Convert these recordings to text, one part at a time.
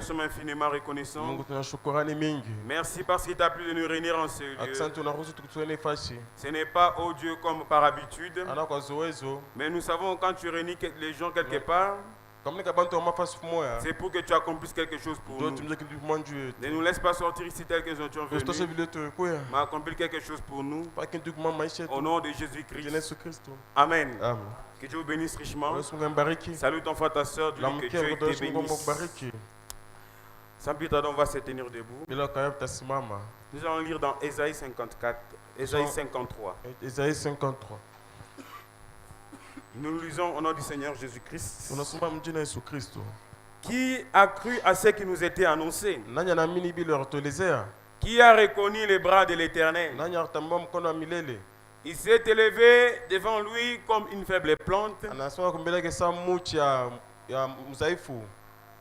te sommes infiniment reconnaissants. Merci parce qu'il t'a plu de nous réunir en ce lieu. Ce n'est pas, oh Dieu, comme par habitude. Mais nous savons quand tu réunis les gens quelque part, c'est pour que tu accomplisses quelque chose pour nous. Ne nous laisse pas sortir ici tel que nous étions venus, mais accomplir quelque chose pour nous. Au nom de Jésus-Christ. Amen. Que Dieu vous bénisse richement. Salut ton frère, ta soeur, que Dieu te bénisse. Sans plus tarder, on va se tenir debout. Nous allons lire dans Ésaïe 54, Ésaïe 53. Ésaïe 53. Nous lisons au nom du Seigneur Jésus-Christ. Qui a cru à ce qui nous était annoncé? Qui a reconnu les bras de l'Éternel? Il s'est élevé devant lui comme une faible plante,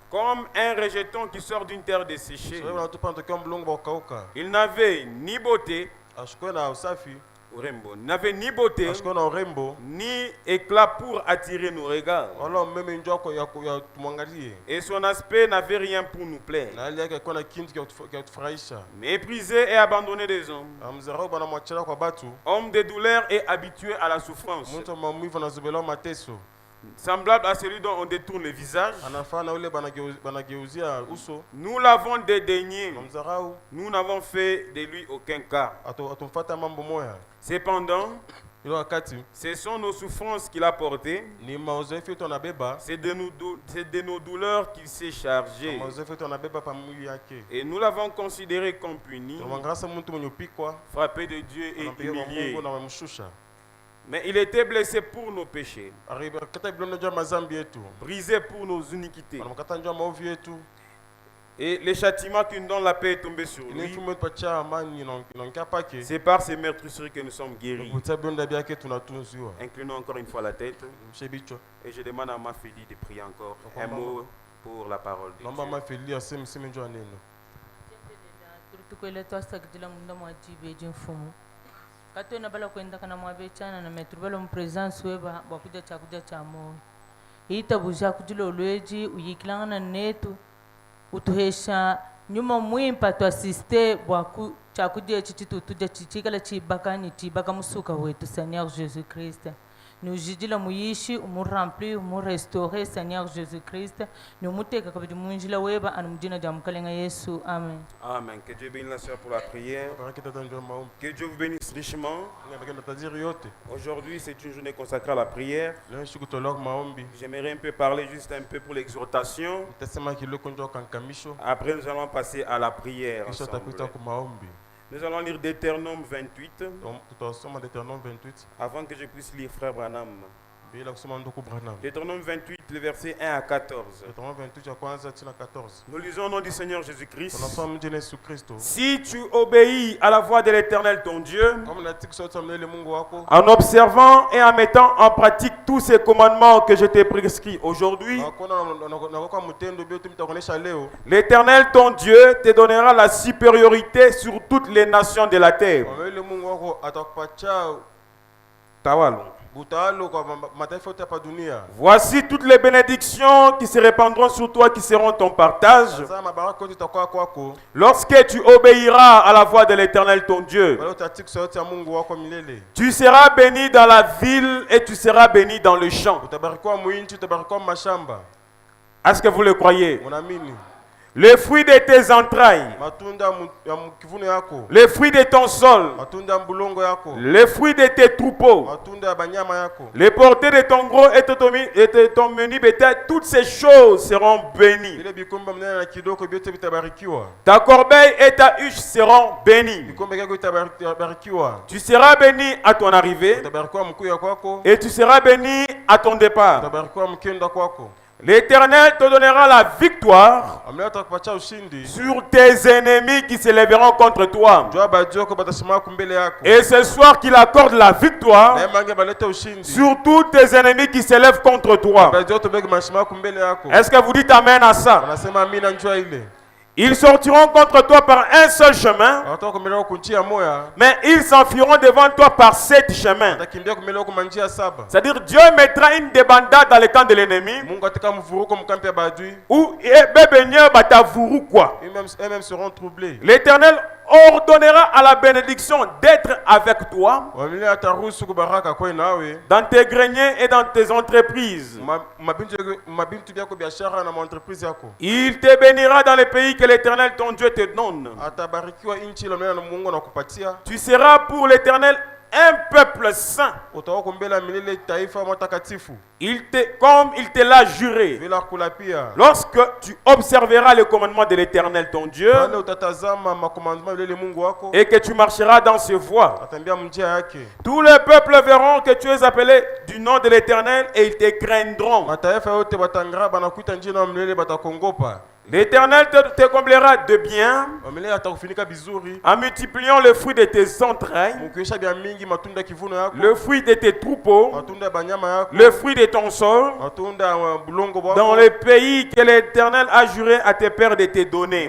comme un rejeton qui sort d'une terre desséchée. Il n'avait ni beauté, n'avait ni beauté, ni éclat pour attirer nos regards. Et son aspect n'avait rien pour nous plaire. Méprisé et abandonné des hommes, homme de douleur et habitué à la souffrance, semblable à celui dont on détourne le visage. Nous l'avons dédaigné. Nous n'avons fait de lui aucun cas. Cependant, ce sont nos souffrances qu'il a portées. C'est de nos douleurs qu'il s'est chargé. Et nous l'avons considéré comme puni, frappé de Dieu et humilié. Mais il était blessé pour nos péchés, brisé pour nos iniquités. Et le châtiment qui nous donne la paix est tombé sur lui. C'est par ses meurtrissures que nous sommes guéris. Inclinons encore une fois la tête. Et je demande à ma fille de prier encore un mot pour la parole de Dieu. Katona bala kwenda kana mwabechana na metrubalo mpresence weba bakuja cha moyo ita buja kujilo olweji uyikilana netu utuhesha nyuma mwimpa tu assiste bwaku chakudia chichitu tuja chichikala chibakani chibaka musuka wetu Seigneur Jésus-Christ. Nous jidila muyishi umu remplir umu restaurer Seigneur Jésus-Christ. Nous muteka kabidi munjila weba anumjina jamkalenga Yesu. Amen. Amen. Que Dieu bénisse la sœur pour la prière. Que Dieu vous bénisse richement. Aujourd'hui, c'est une journée consacrée à la prière. J'aimerais un peu parler juste un peu pour l'exhortation. Après, nous allons passer à la prière ensemble. Nous allons lire Deutéronome 28. Avant que je puisse lire Frère Branham. Deutéronome 28, le verset 1 à 14. Nous lisons au nom du Seigneur Jésus-Christ. Si tu obéis à la voix de l'Éternel ton Dieu, en observant et en mettant en pratique tous ces commandements que je t'ai prescrits aujourd'hui, l'Éternel ton Dieu te donnera la supériorité sur toutes les nations de la terre. Voici toutes les bénédictions qui se répandront sur toi, qui seront ton partage, lorsque tu obéiras à la voix de l'Éternel ton Dieu. Tu seras béni dans la ville et tu seras béni dans le champ. Est-ce que vous le croyez? Les fruits de tes entrailles, les fruits de ton sol, les fruits de tes troupeaux, les portées de ton gros et de ton menu bétail, toutes ces choses seront bénies. Ta corbeille et ta huche seront bénies. Tu seras béni à ton arrivée et tu seras béni à ton départ. L'Éternel te donnera la victoire sur tes ennemis qui se lèveront contre toi. Et ce soir qu'il accorde la victoire sur tous tes ennemis qui se lèvent contre toi. Est-ce que vous dites amen à ça? Ils sortiront contre toi par un seul chemin, mais ils s'enfuiront devant toi par 7 chemins. C'est-à-dire Dieu mettra une débandade dans le camp de l'ennemi, où eux-mêmes seront troublés. l'Éternel ordonnera à la bénédiction d'être avec toi dans tes greniers et dans tes entreprises. Il te bénira dans les pays que l'Éternel ton Dieu te donne. Tu seras pour l'Éternel un peuple saint. Comme il te l'a juré. Lorsque tu observeras le commandement de l'Éternel ton Dieu et que tu marcheras dans ses voies, tous les peuples verront que tu es appelé du nom de l'Éternel et ils te craindront. L'Éternel te comblera de bien en multipliant le fruit de tes entrailles, le fruit de tes troupeaux, le fruit de ton sol, dans le pays que l'Éternel a juré à tes pères de te donner.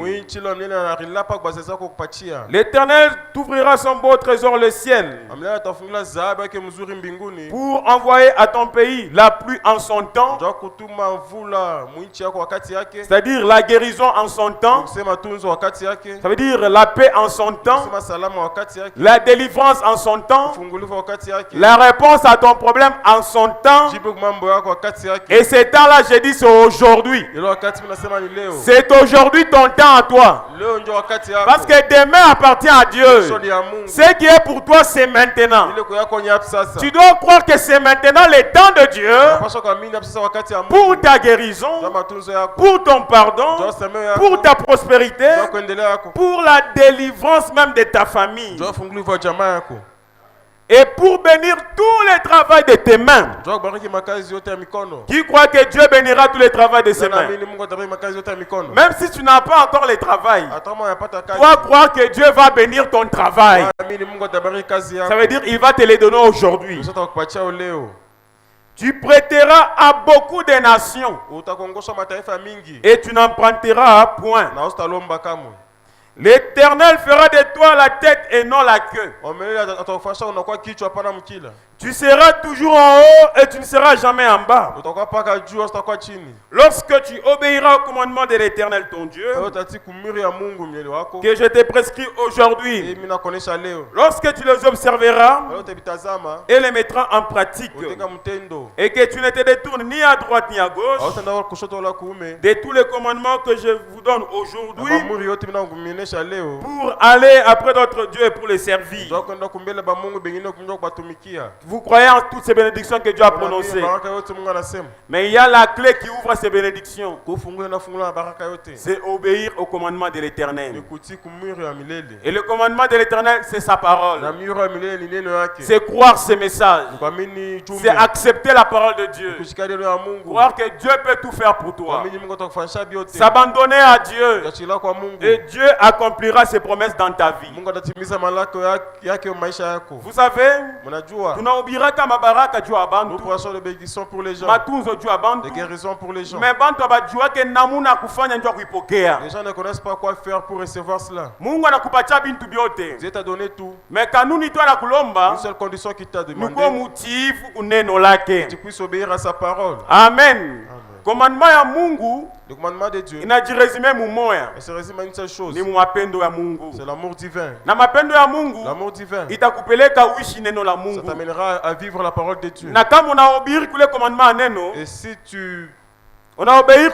L'Éternel t'ouvrira son beau trésor, le ciel, pour envoyer à ton pays la pluie en son temps, c'est-à-dire la guérison en son temps, ça veut dire la paix en son temps, la délivrance en son temps, la réponse à ton problème en son temps. Et ce temps-là, j'ai dit, c'est aujourd'hui. C'est aujourd'hui ton temps à toi. Parce que demain appartient à Dieu. Ce qui est pour toi, c'est maintenant. Tu dois croire que c'est maintenant le temps de Dieu pour ta guérison, pour ton pardon, pour ta prospérité, pour la délivrance même de ta famille, et pour bénir tous les travaux de tes mains. Qui croit que Dieu bénira tous les travaux de ses mains? Même si tu n'as pas encore le travail, tu dois croire que Dieu va bénir ton travail. Ça veut dire qu'il va te les donner aujourd'hui. Tu prêteras à beaucoup de nations et tu n'emprunteras point. L'Éternel fera de toi la tête et non la queue. Tu seras toujours en haut et tu ne seras jamais en bas. Lorsque tu obéiras au commandement de l'Éternel ton Dieu, que je te prescris aujourd'hui, lorsque tu les observeras et les mettras en pratique, et que tu ne te détournes ni à droite ni à gauche de tous les commandements que je vous donne aujourd'hui pour aller après notre Dieu et pour les servir. Vous croyez en toutes ces bénédictions que Dieu a prononcées. Mais il y a la clé qui ouvre ces bénédictions. C'est obéir au commandement de l'Éternel. Et le commandement de l'Éternel, c'est sa parole. C'est croire ses messages. C'est accepter la parole de Dieu. Croire que Dieu peut tout faire pour toi. S'abandonner à Dieu. Et Dieu accomplira ses promesses dans ta vie. Vous savez, nous poissons de bénédiction pour les gens, des guérisons pour les gens. Les gens ne connaissent pas quoi faire pour recevoir cela. Dieu t'a donné tout. Mais une seule condition qu'il t'a demandé, que tu puisses obéir à sa parole. Amen. Commandement ya Mungu, le commandement de Dieu, il se résume à une seule chose. C'est l'amour divin. L'amour divin. Ça t'amènera à vivre la parole de Dieu. Et si tu obéis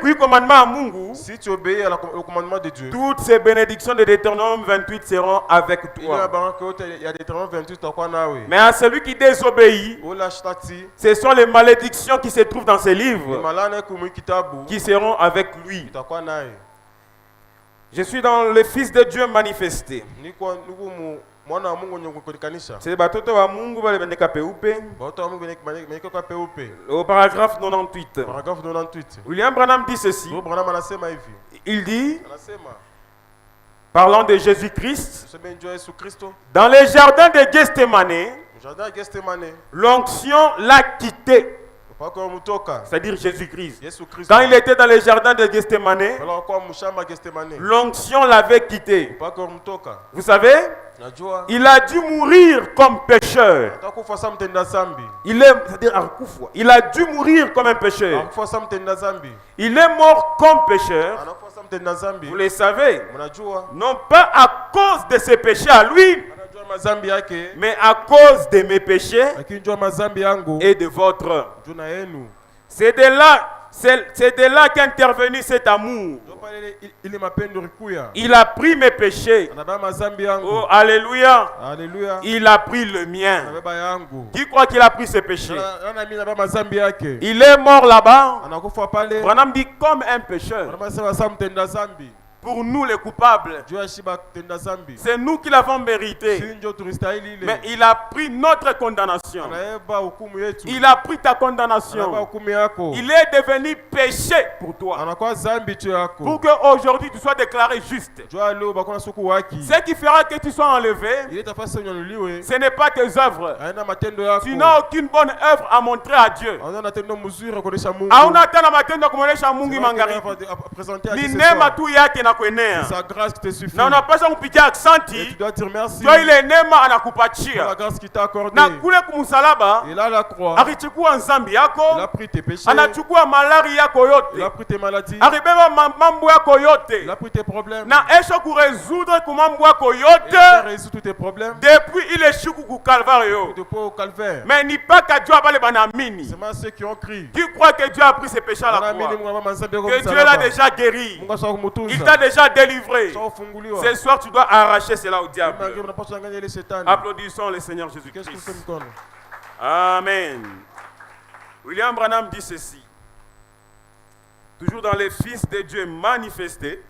au commandement de Dieu, toutes ces bénédictions de Deutéronome 28 seront avec toi. Mais à celui qui désobéit, ce sont les malédictions qui se trouvent dans ces livres qui seront avec lui. Je suis dans le Fils de Dieu manifesté. C'est batoto wa Mungu bale bendeka peupe. Au paragraphe 98. William Branham dit ceci. Il dit, parlant de Jésus-Christ, dans les jardins de Gethsémane, l'onction l'a quitté. c'est-à-dire Jésus-Christ. Quand il était dans le jardin de Gethsemane, l'onction l'avait quitté. Vous savez, il a dû mourir comme pécheur. Il a dû mourir comme un pécheur. Il est mort comme pécheur. Vous le savez, non pas à cause de ses péchés à lui, mais à cause de mes péchés et de votre. C'est de là qu'est intervenu cet amour. Il a pris mes péchés. Oh, alléluia. Il a pris le mien. Qui croit qu'il a pris ses péchés? Il est mort là-bas. Branham dit comme un pécheur. Pour nous les coupables, c'est nous qui l'avons mérité. Mais il a pris notre condamnation. Il a pris ta condamnation. Il est devenu péché pour toi. Pour qu'aujourd'hui tu sois déclaré juste. Ce qui fera que tu sois enlevé, ce n'est pas tes œuvres. Tu n'as aucune bonne œuvre à montrer à Dieu. C'est sa grâce qui te suffit. Tu dois dire merci. La grâce qui t'a accordé. Et là la croix. Il a pris tes péchés. Il a pris tes maladies. Il a pris tes problèmes. Il a résolu tous tes problèmes. Depuis il est au Calvaire. Mais ni pas que Dieu a parlé banamini. C'est ceux qui ont crié. Qui croient que Dieu a pris ses péchés à la croix? Que Dieu l'a déjà guéri. Il t'a déjà délivré. Ce soir, tu dois arracher cela au diable. Applaudissons le Seigneur Jésus-Christ. Amen. William Branham dit ceci. Toujours dans les fils de Dieu manifestés.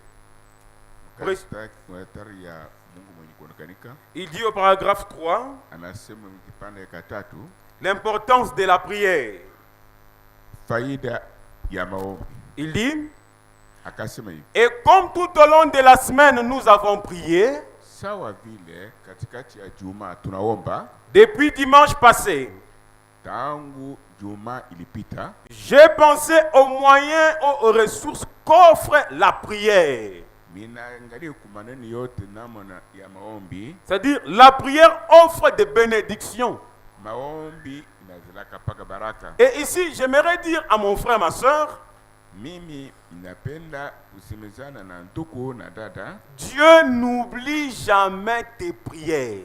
Il dit au paragraphe 3 l'importance de la prière. Il dit: et comme tout au long de la semaine nous avons prié, depuis dimanche passé, j'ai pensé aux moyens, aux ressources qu'offre la prière. C'est-à-dire, la prière offre des bénédictions. Et ici, j'aimerais dire à mon frère, ma soeur, Dieu n'oublie jamais tes prières.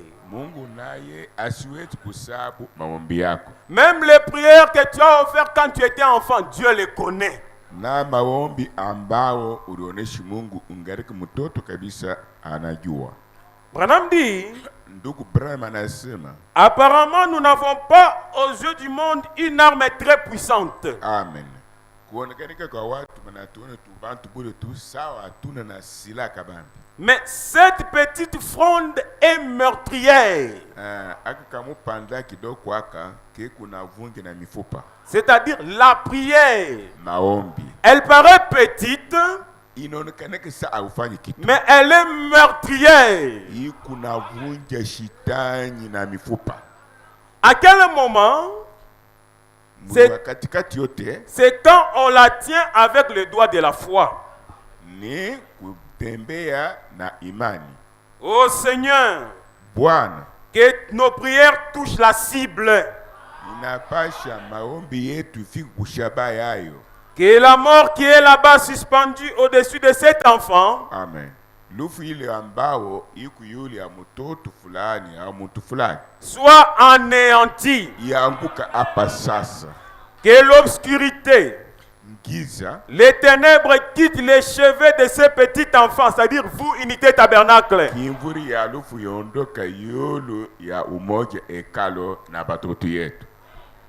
Même les prières que tu as offertes quand tu étais enfant, Dieu les connaît. Branham dit: apparemment, nous n'avons pas aux yeux du monde une arme très puissante. Amen. Mais cette petite fronde est meurtrière. C'est-à-dire la prière. Elle paraît petite, mais elle est meurtrière. À quel moment? C'est quand on la tient avec le doigt de la foi. Oh Seigneur, que nos prières touchent la cible. Que la mort qui est là-bas suspendue au-dessus de cet enfant, amen, soit anéantie. Que l'obscurité, les ténèbres quittent les cheveux de ce petit enfant, c'est-à-dire vous, unité tabernacle.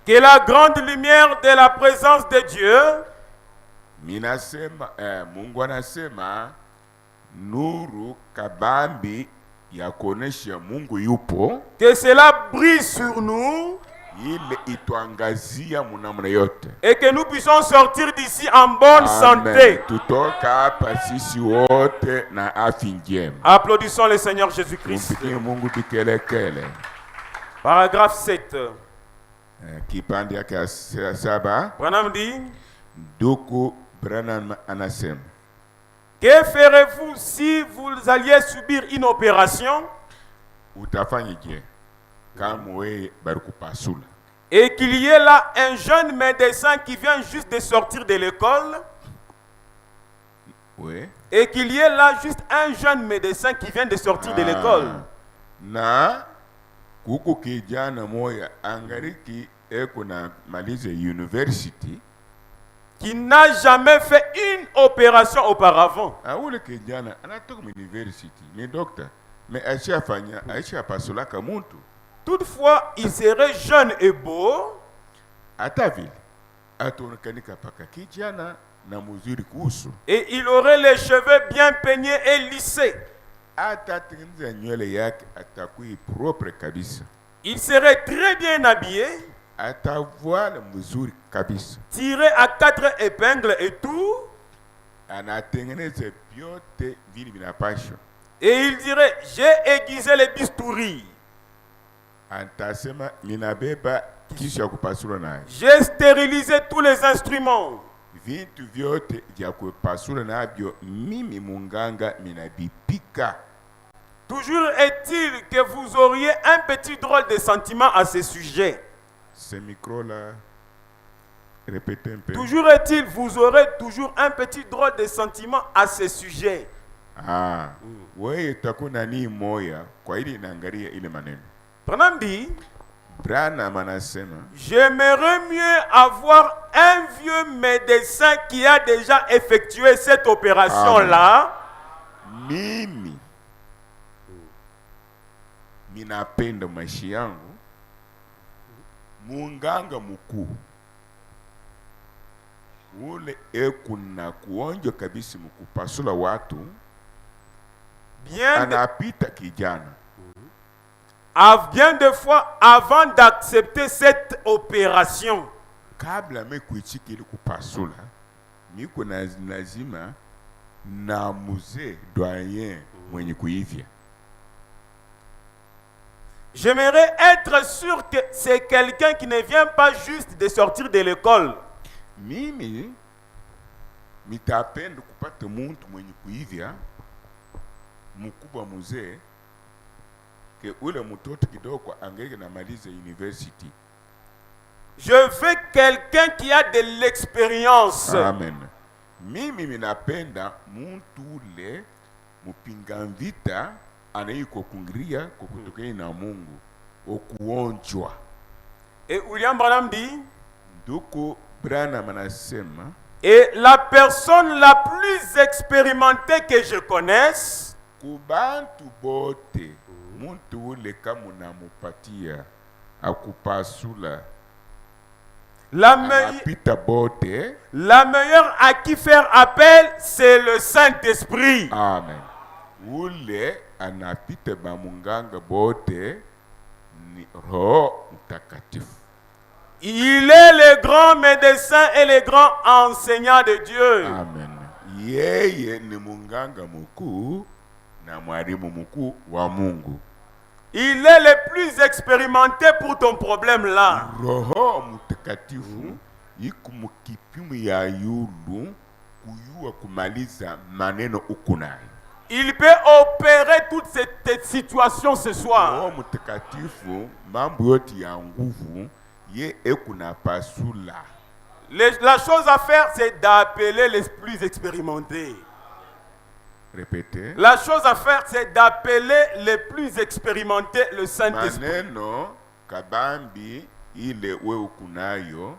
Que la grande lumière de la présence de Dieu que cela brille sur nous et que nous puissions sortir d'ici en bonne santé. Applaudissons le Seigneur Jésus-Christ. Paragraphe 7. Kipande yake saba. Branham dit, Doko Branham anasema, que ferez-vous si vous alliez subir une opération utafanyije kama wewe barikupasula et qu'il y ait là un jeune médecin qui vient juste de sortir de l'école? Oui. Et qu'il y ait là juste un jeune médecin qui vient de sortir de l'école. Na kuku kijana moya angariki eko na malize university qui n'a jamais fait une opération auparavant. Ule kijana anatoka university ni docteur mais aisha pasula kamuntu. Toutefois, il serait jeune et beau. Atavile atonekanika paka kijana na muzuri kuhusu. Et il aurait les cheveux bien peignés et lissés. Atatengeneza nywele yake atakui propre kabisa. Il serait très bien habillé. Atavoile muzuri kabisa. Tiré à 4 épingles et tout. Anatengeneza byote vile vinapaswa. Et il dirait, j'ai aiguisé les bistouris. Antasema ninabeba kisha kupasula naye. J'ai stérilisé tous les instruments. Vintu vyote vya kupasula nabyo mimi munganga minabipika. Toujours est-il que vous auriez un petit drôle de sentiment à ce sujet. Ce micro-là, répétez un peu. Toujours est-il, vous aurez toujours un petit drôle de sentiment à ce sujet. Wewe takuna ni moya kwa ili naangalia ile maneno. Branham dit, Branham anasema, j'aimerais mieux avoir un vieux médecin qui a déjà effectué cette opération-là. Mimi minapenda maisha yangu munganga mkuu ule ekuna kuonjo kabisa mkupasula watu anapita kijana. Bien de fois avant d'accepter cette opération. Kabla mekuichiki ili kupasula niko lazima na muzee doyen mwenye kuivya. J'aimerais être sûr que c'est quelqu'un qui ne vient pas juste de sortir de l'école. Mimi mitapenda kupata muntu mwenye kuivya mkubwa muzee ke ule mtoto kidogo angeke na maliza university. Je veux quelqu'un qui a de l'expérience. Amen. Mimi minapenda muntu ule mupinga vita anaiko kungiria kukutokea na Mungu okuonjwa. Et William Branham dit, Ndoko Branham anasema, et la personne la plus expérimentée que je connaisse, kubantu bote muntu ule kama unamupatia akupasula la meilleure à qui faire appel, c'est le Saint-Esprit. Amen. Ule anapita ba munganga bote ni Roho Mtakatifu. Il est le grand médecin et le grand enseignant de Dieu. Amen. Yeye ni munganga mkuu na mwalimu mkuu wa Mungu. Il est le plus expérimenté pour ton problème là. Roho Mtakatifu iko mukipimo ya yulu kuyua kumaliza maneno ukunayo. Il peut opérer toute cette situation ce soir. Roho Mtakatifu mambo yote ya nguvu ye ekuna pasula. La chose à faire, c'est d'appeler les plus expérimentés. Répétez. La chose à faire, c'est d'appeler les plus expérimentés, le Saint-Esprit. Maneno kabambi ile we ukunayo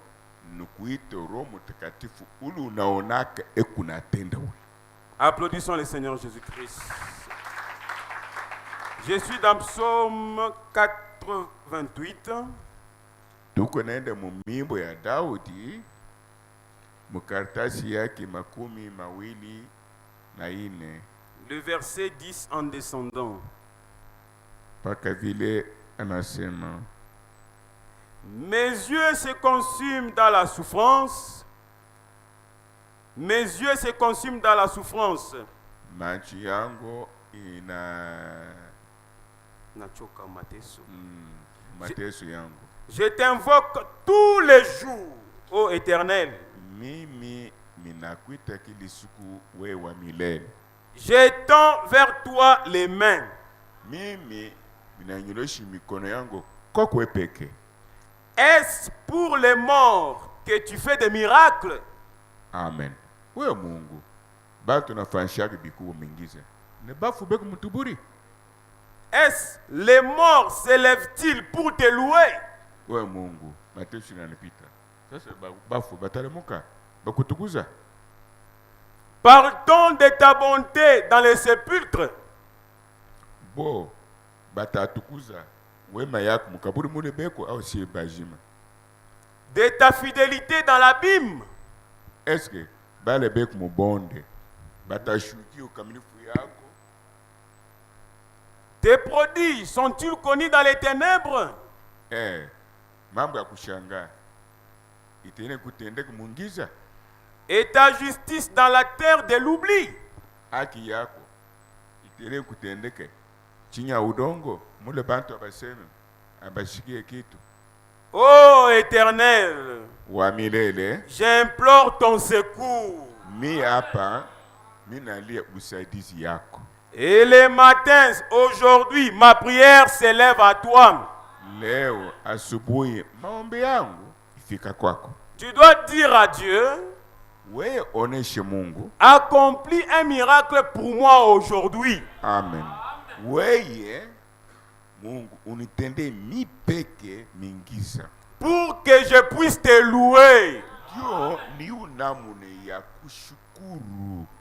nukuite Roho Mtakatifu ule unaonaka ekunatenda ule. Applaudissons le Seigneur Jésus-Christ. Je suis dans Psaume 88. Tuko naenda mumimbo ya Daudi mukartasi yake 24. Le verset 10 en descendant. Paka vile anasema, mes yeux se consument dans la souffrance. Mes yeux se consument dans la souffrance. Macho yangu nachoka mateso. Mateso yangu. Je t'invoque tous les jours, ô Éternel. J'étends vers toi les mains. Est-ce pour les morts que tu fais des miracles? Amen. Est-ce les morts s'élèvent-ils pour te louer? Parle-t-on de ta bonté dans les sépulcres? De ta fidélité dans l'abîme? Est-ce que tes prodiges sont-ils connus dans les ténèbres? Et ta justice dans la terre de l'oubli? Ô Éternel, j'implore ton secours. Et les matins, aujourd'hui, ma prière s'élève à toi. Tu dois dire à Dieu, accomplis un miracle pour moi aujourd'hui. Amen. Pour que je puisse te louer.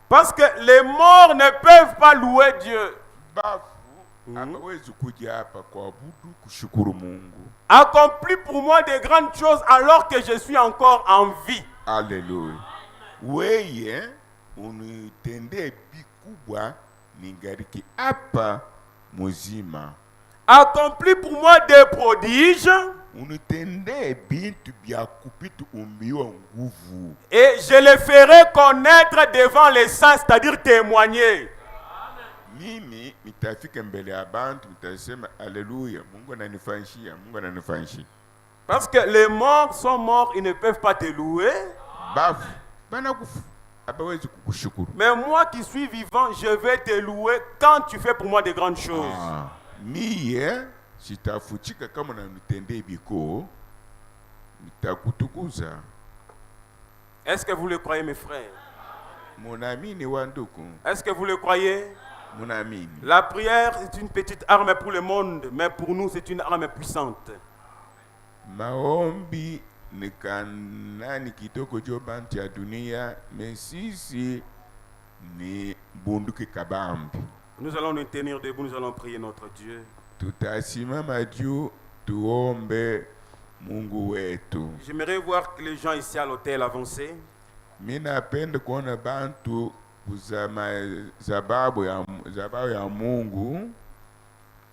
Parce que les morts ne peuvent pas louer Dieu. Accomplis pour moi de grandes choses alors que je suis encore en vie. Alléluia. Accomplis pour moi des prodiges. Et je les ferai connaître devant les saints, c'est-à-dire témoigner. Parce que les morts sont morts, ils ne peuvent pas te louer. Mais moi qui suis vivant, je vais te louer quand tu fais pour moi de grandes choses. Est-ce que vous le croyez, mes frères? Est-ce que vous le croyez? La prière est une petite arme pour le monde, mais pour nous c'est une arme puissante. Nous allons nous tenir debout, nous allons prier notre Dieu. J'aimerais voir que les gens ici à l'hôtel avancer.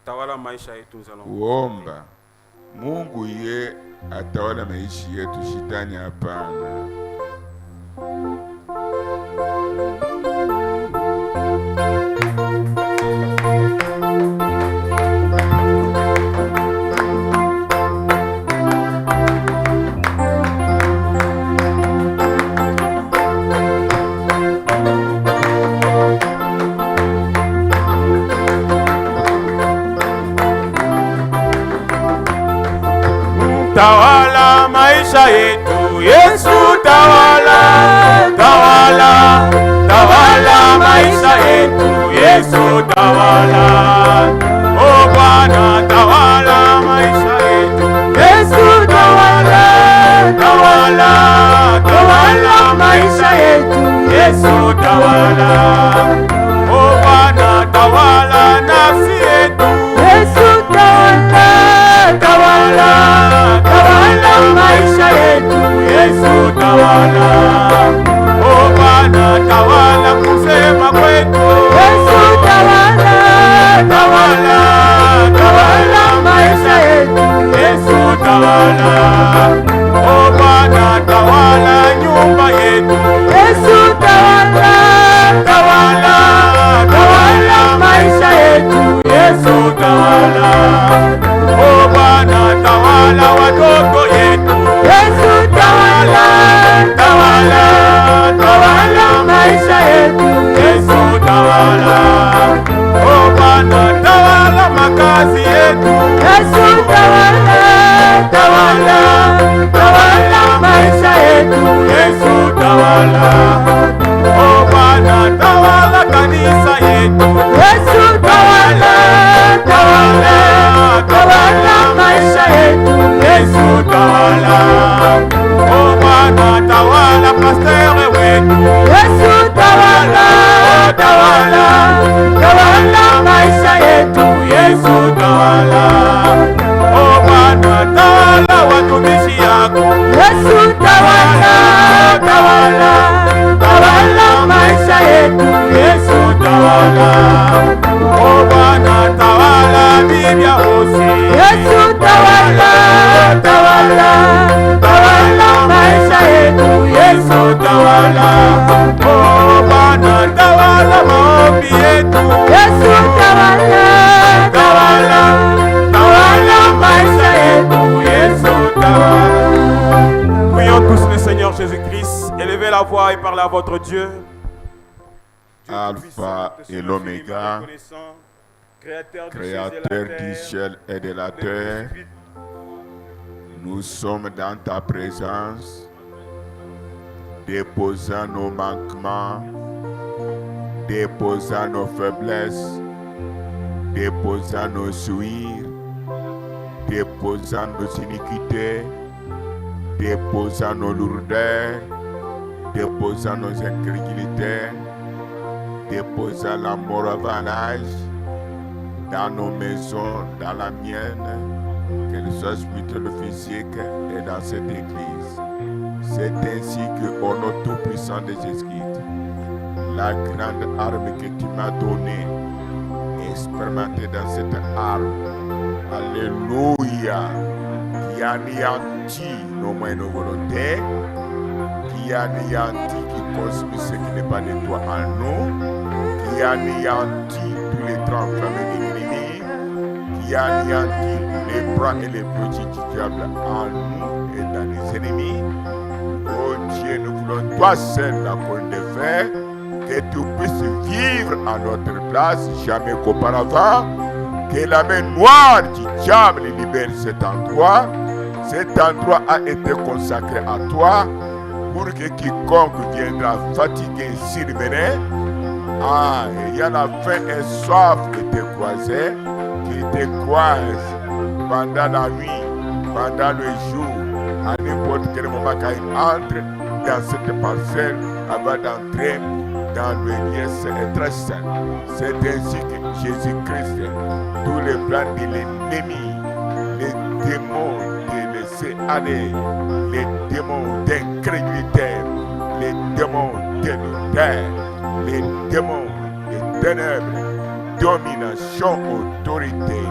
Tawala maisha yetu, nous allons kuomba Mungu ye atawala maisha yetu, shetani hapana. Tawala maisha yetu, Yesu tawala, tawala, tawala maisha yetu, Yesu tawala. Oh Bwana tawala maisha yetu, Yesu tawala, tawala, tawala maisha yetu, Yesu tawala. Oh Bwana tawala nafsi yetu, Yesu tawala, tawala, tawala maisha yetu, Yesu tawala. Oh Bwana tawala kusema kwetu, Yesu tawala, tawala, tawala maisha yetu, Yesu tawala. Oh Bwana tawala nyumba yetu, Yesu tawala, tawala, tawala maisha yetu, Yesu tawala. Oh Bwana tawala watu tawala. Oh Bwana tawala kanisa yetu. Yesu tawala, tawala, tawala maisha yetu. Yesu tawala. Oh Bwana tawala pasteur wetu. Yesu tawala, tawala, tawala maisha yetu. Yesu tawala. Oh Bwana tawala watumishi yako. Yesu tawala, tawala, tawala maisha yetu. Yesu tawala. Oh Bwana tawala bibi harusi. Yesu tawala, tawala, tawala maisha yetu. Yesu tawala. Oh Bwana tawala maombi yetu. Yesu tawala, tawala, tawala maisha yetu. Yesu tawala. Prions tous le Seigneur Jésus-Christ. Élevez la voix et parlez à votre Dieu. Alpha et l'Oméga, Créateur du ciel et de la terre, nous sommes dans ta présence, déposant nos manquements, déposant nos faiblesses, déposant nos souillures, déposant nos iniquités, déposant nos lourdeurs, déposant nos incrédulités, déposant la mort avant l'âge dans nos maisons, dans la mienne, qu'elle soit spirituelle, physique et dans cette église. C'est ainsi qu'au nom tout-puissant de Jésus-Christ, la grande arme que tu m'as donnée, expérimentée dans cette arme, alléluia, qui anéantit nos moyens, nos volontés, qui anéantit, qui consume ce qui n'est pas de toi en nous, qui anéantit tous les trains enflammés de l'ennemi, qui anéantit les bras et les petits du diable en nous et dans les ennemis. Oh Dieu, nous voulons toi seul la colonne de fer, que tu puisses vivre à notre place, jamais qu'auparavant, que la main noire du diable libère cet endroit. Cet endroit a été consacré à toi, pour que quiconque viendra fatigué, surmené, ayant la faim et soif de te croiser, qu'il te croise pendant la nuit, pendant le jour, à n'importe quel moment qu'il entre dans cette parcelle avant d'entrer dans le lieu très saint. C'est ainsi que Jésus-Christ, tous les plans de l'ennemi, les démons de laisser aller, les démons d'incrédulité, les démons d'adultère, les démons de ténèbres, domination, autorité,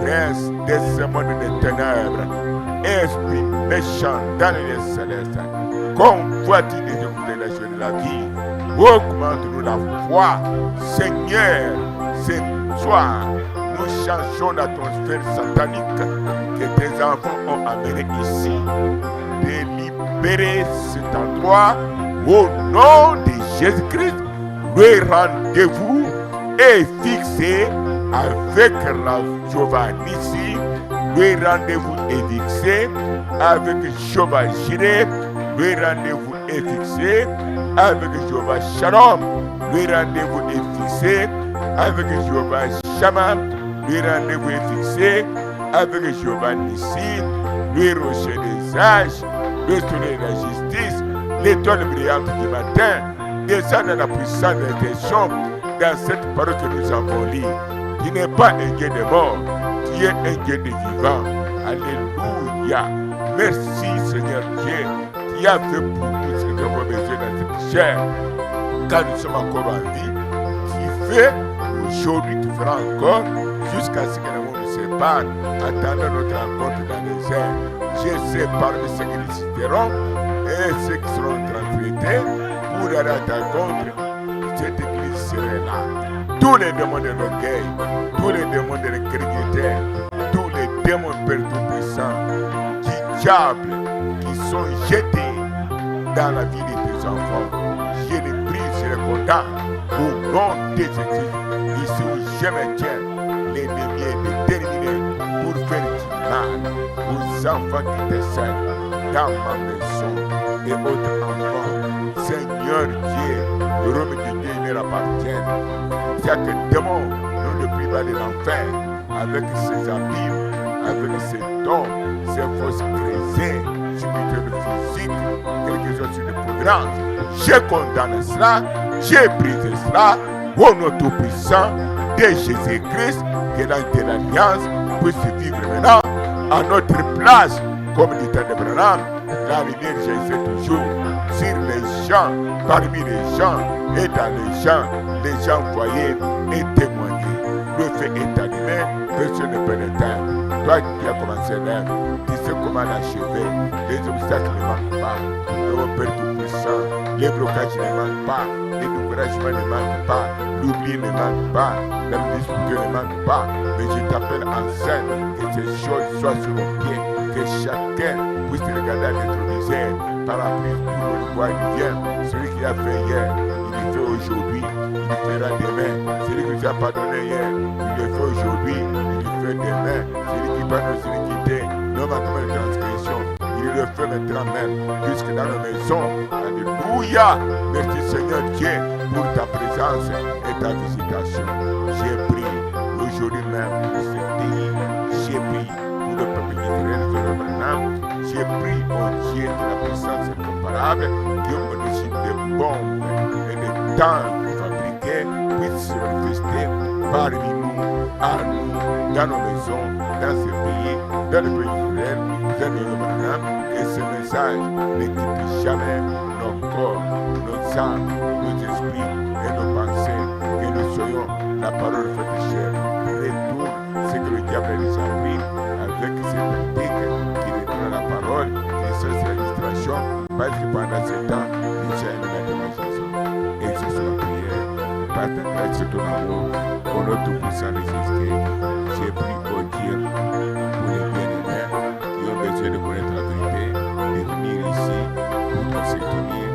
prince de ce monde de ténèbres, esprit méchant dans les célestes, convoitise de la joie de la vie, augmente-nous la foi, Seigneur, ce soir, nous changeons l'atmosphère satanique que tes enfants ont amené ici, de libérer cet endroit au nom de Jésus-Christ. Le rendez-vous est fixé avec la Jéhovah Nissi. Le rendez-vous est fixé avec Jéhovah Jireh. Le rendez-vous est fixé avec Jéhovah Shalom. Le rendez-vous est fixé avec Jéhovah Shammah. Le rendez-vous est fixé avec Jéhovah Nissi. Le rocher des âges, le soleil de la justice, l'étoile brillante du matin. Descends dans la puissance de l'intention dans cette parole que nous avons lue. Tu n'es pas un Dieu de mort, tu es un Dieu de vivant. Alléluia. Merci Seigneur Dieu, qui a fait pour nous ce que nous avons besoin dans cette chair. Quand nous sommes encore en vie, tu fais aujourd'hui, tu feras encore, jusqu'à ce que nous nous sépare, attendant notre rencontre dans les airs. Je sais parmi ceux qui résisteront et ceux qui seront transférés pour aller à ta rencontre, cette église serait là. Tous les démons de l'orgueil, tous les démons de l'incrédulité, tous les démons perdus puissants, du diable, qui sont jetés dans la vie de tes enfants, je les brise, je les condamne au nom de Jésus. Ici où je me tiens, l'ennemi est déterminé pour faire du mal aux enfants qui te servent dans ma maison et autres enfants. Seigneur Dieu, le royaume de Dieu il leur appartient. Chaque démon nous le priva de l'enfer avec ses abîmes, avec ses dons, ses forces créées, spirituelles, physiques, quelque chose sur le programme. Je condamne cela, j'ai brisé cela, au nom tout-puissant de Jésus-Christ, que dans l'alliance puisse vivre maintenant à notre place, comme dit Abraham. La lumière Jésus toujours sur les gens, parmi les gens et dans les gens voyaient et témoignaient. Le fait est animé, personne ne peut l'éteindre. Toi qui as commencé l'œuvre, tu sais comment l'achever. Les obstacles ne manquent pas. Le Père Tout-Puissant, les blocages ne manquent pas. Les découragements ne manquent pas. L'oubli ne manque pas. La difficulté ne manque pas. Mais je t'appelle en scène que ces choses soient sur nos pieds. Que chacun puisse regarder à rétroviseur par la prise pour le voir il vient. Celui qui a fait hier, il le fait aujourd'hui, il le fera demain. Celui qui t'a pardonné hier, il le fait aujourd'hui, il le fait demain. Celui qui pardonne, celui qui t'est, non manquement de transgression, il le fait maintenant même, jusque dans nos maisons. Alléluia. Merci Seigneur Dieu pour ta présence et ta visitation. J'ai prié aujourd'hui même pour ce pays. J'ai prié pour le peuple d'Israël. J'ai pris au Dieu de la puissance incomparable qui ont dessus des bombes et des tanks fabriqués puissent se manifester parmi nous, à nous, dans nos maisons, dans ce pays, dans le pays d'Israël, dans le Lebanon. Et ce message ne quitte jamais nos corps, nos âmes, nos esprits et nos pensées. Que nous soyons la parole faite chair. Retourne ce que le diable a déjà pris avec ses tactiques qui retournent la parole et ça c'est la distraction parce que pendant ce temps il s'est amené la démonstration. Exerce la prière par ta grâce et ton amour au nom tout-puissant de Jésus. J'ai pris au Dieu pour les bien-aimés qui ont besoin de connaître la vérité, de venir ici pour nous soutenir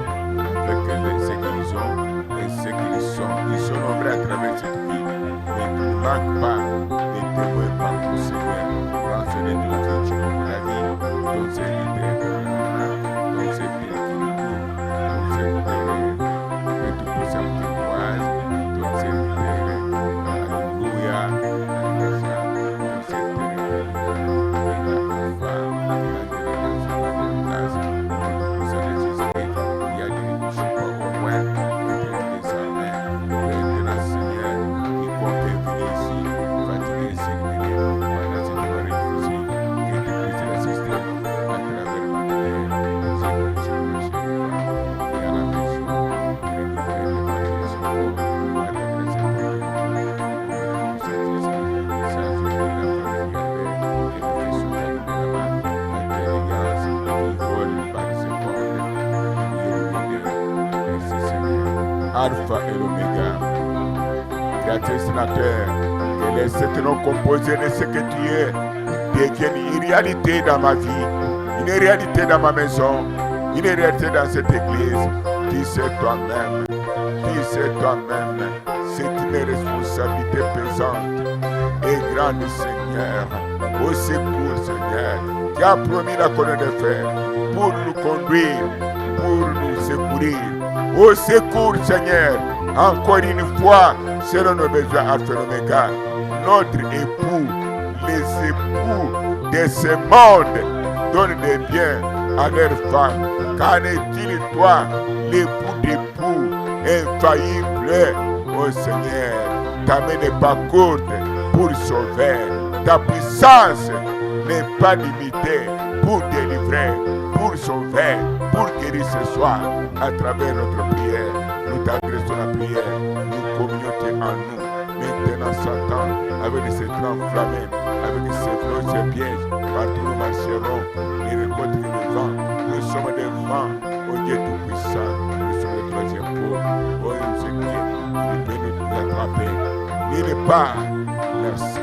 avec ce qu'ils ont et ce qu'ils sont. Ils sont nombreux à travers cette vie, mais il ne manque pas de témoins par le Seigneur. Rançonner de la vie, la vie, ton serviteur, ton serviteur qui nous couvre, ton serviteur, que tout puissant témoigne, ton serviteur, alléluia, alléluia, ton serviteur, il y a des bouches pas au moins, et des armées, maintenant Seigneur, qui compte venir ici, fatiguer ici, pendant cette réfugié, que tu puisses l'assister à travers ma prière, c'est pour que je et à la maison, et nous faire les papiers sur nous, à travers cette parole, pour satisfaire, sans oublier la famille et nous faire sauver là-bas, l'intelligence qui vole par seconde, merci Seigneur, Alpha et l'Oméga, Créateur sénateur, que les sept noms composés de ce que tu es deviennent une réalité dans ma vie, une réalité dans ma maison, une réalité dans cette église. Tu sais toi-même, c'est une responsabilité pesante et grande, Seigneur. Au secours, Seigneur, tu as promis la colonne de fer pour nous conduire, pour nous secourir. Au secours, Seigneur, encore une fois, selon nos besoins Alpha et Oméga, notre époux, les époux de ce monde donnent des biens à leurs femmes. Qu'en est-il, toi, l'époux d'époux, infaillible? Oh Seigneur, ta main n'est pas courte pour sauver, ta puissance n'est pas limitée pour délivrer, pour sauver, pour guérir ce soir. À travers notre prière, nous t'adressons la prière, nous communions en nous. Maintenant Satan, avec ses trains enflammés, avec ses flots, ses pièges, partout nous marcherons, les récoltes des vents, nous sommes des vents, au Dieu tout-puissant, nous sommes le troisième pôle, oh Dieu, il peut nous attraper, n'il pas, merci.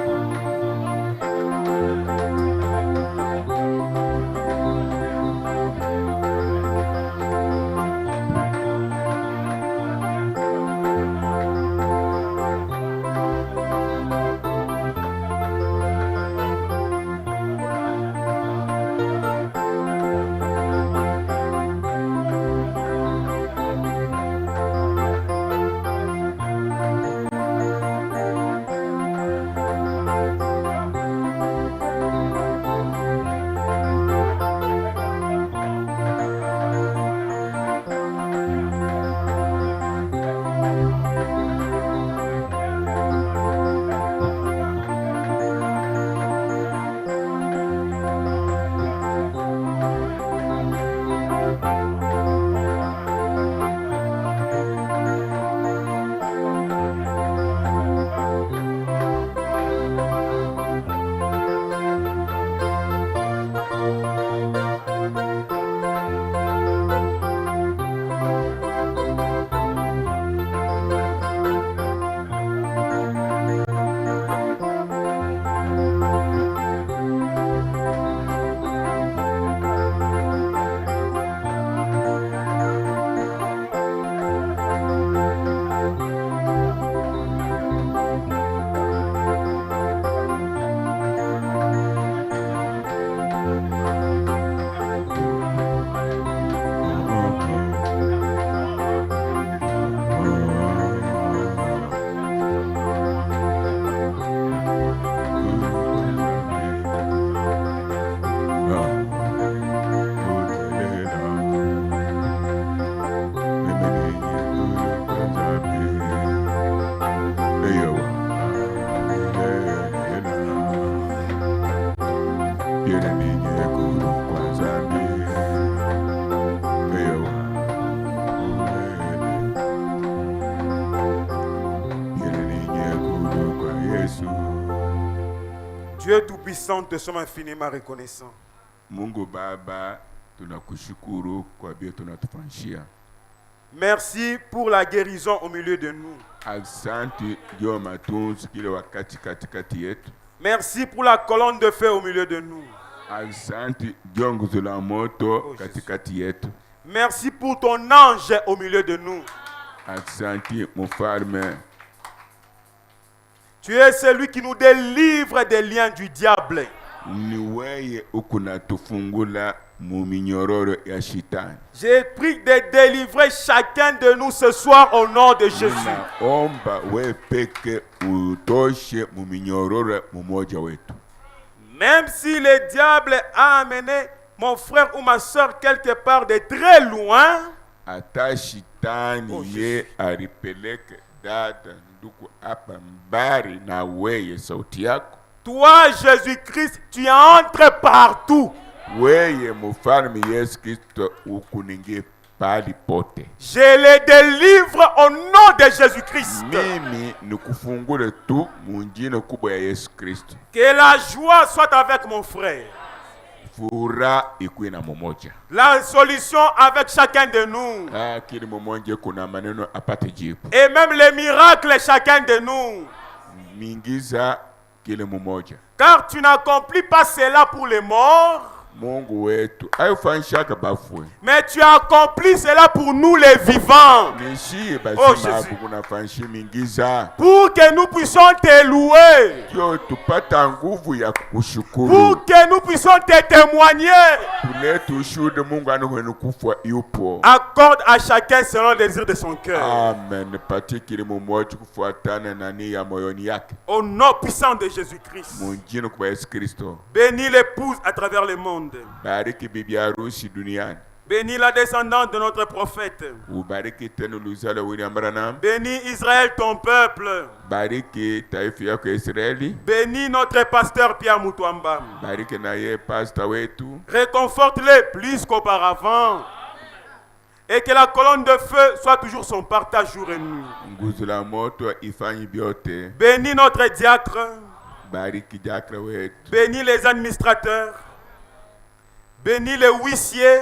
Dieu Tout-Puissant, te sommes infiniment reconnaissants. Mungu Baba, tunakushukuru kwa bio tunatufanshia. Merci pour la guérison au milieu de nous. Asante juu matunzo kile wakati katikati yetu. Merci pour la colonne de feu au milieu de nous. Asante juu nguzo la moto katikati yetu. Merci pour ton ange au milieu de nous. Asante mfalme. Tu es celui qui nous délivre des liens du diable. J'ai pris de délivrer chacun de nous ce soir au nom de Jésus. Même si le diable a amené mon frère ou ma soeur quelque part de très loin, toi, Jésus-Christ, tu entres partout. Je les délivre au nom de Jésus-Christ. Que la joie soit avec mon frère. La solution avec chacun de nous. Et même les miracles chacun de nous. Car tu n'accomplis pas cela pour les morts, mais tu accomplis cela pour nous les vivants. Oh Jésus. Pour que nous puissions te louer. Pour que nous puissions te témoigner. Accorde à chacun selon le désir de son cœur. Amen. Au nom puissant de Jésus-Christ. Bénis l'épouse à travers le monde. Bénis la descendante de notre prophète. Bénis Israël, ton peuple. Bénis notre pasteur Pierre Mutuamba. Réconforte-les plus qu'auparavant. Et que la colonne de feu soit toujours son partage jour et nuit. Bénis notre diacre. Bénis les administrateurs. Bénis les huissiers.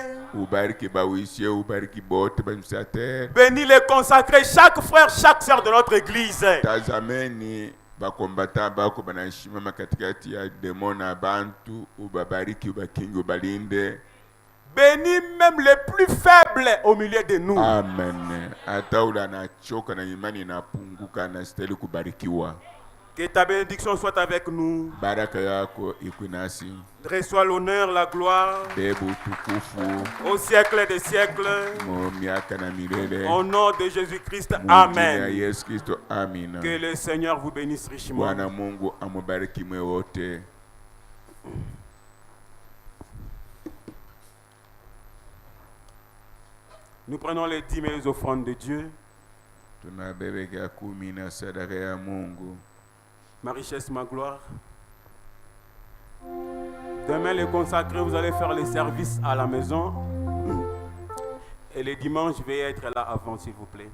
Bénis les consacrés, chaque frère, chaque sœur de notre église. Bénis même les plus faibles au milieu de nous. Amen. Que ta bénédiction soit avec nous. Reçois l'honneur, la gloire au siècle des siècles. Au nom de Jésus-Christ. Amen. Que le Seigneur vous bénisse richement. Nous prenons les 10 000 offrandes de Dieu. Ma richesse, ma gloire. Demain, les consacrés, vous allez faire les services à la maison. Et les dimanches, je vais être là avant, s'il vous plaît.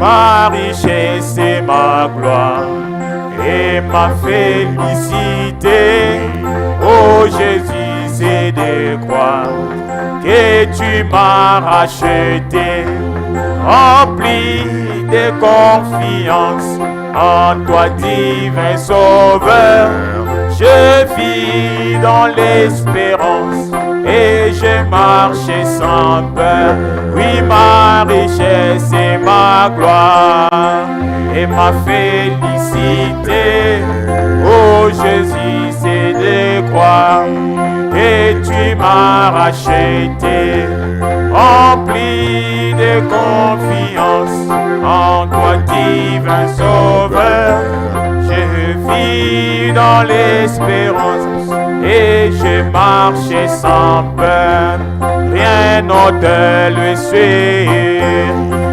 Ma richesse et ma gloire et ma félicité, oh Jésus, c'est de croire que tu m'as racheté, rempli de confiance en toi, divin Sauveur. Je vis dans l'espérance et je marche sans peur. Oui, ma richesse et ma gloire et ma félicité, oh Jésus, c'est de croire que tu m'as racheté, rempli de confiance en toi, divin Sauveur. Je vis dans l'espérance et j'ai marché sans peur, rien n'ôte lui suit.